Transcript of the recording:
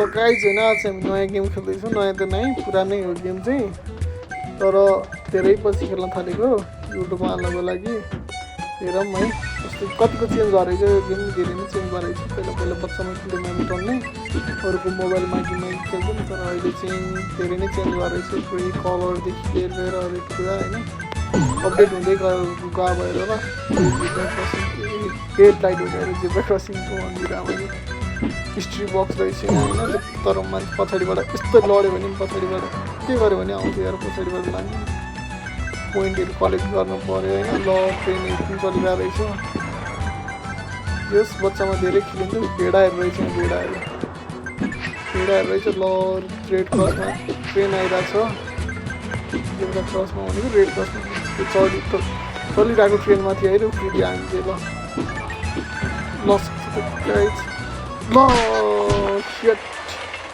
guys होइन आज हामी नयाँ गेम खेल्दैछौँ नयाँ त नै पुरानै हो गेम चाहिँ तर धेरै पछि खेल्न थालेको युट्युबमा हाल्नको लागि हेरौँ है कस्तो कतिको चेन्ज भएर यो गेम धेरै नै चेन्ज भएर पहिला पहिला बच्चामा खेल्दै म्याराथन नै अरूको मोबाइल मागी खेल्थ्यौँ तर अहिले चाहिँ धेरै नै चेन्ज भएर पुरै कलरदेखि लिएर हरेक कुरा होइन अपडेट हुँदै गयो भएर ल हेड लाइट हुँदैन जेब्रा क्रसिङको मन्दिर आमाले हिस्ट्री बक्स रहेछ होइन तर मान्छे पछाडिबाट यस्तो लड्यो भने पछाडिबाट के गर्यो भने आउँथ्यो यार पछाडिबाट लाने पोइन्टहरू कलेक्ट गर्नु पऱ्यो होइन ल ट्रेनहरू पनि चलिरहेको रहेछ यस बच्चामा धेरै खेलिन्थ्यो भेडाहरू रहेछ भेडाहरू रहेछ ल रेड क्रसमा ट्रेन आइरहेको छ जेब्रा क्रसमा भनेको रेड क्रसमा त्यो चलिरहेको ट्रेनमाथि आएर उफ्रिदियो हामी चाहिँ ल ल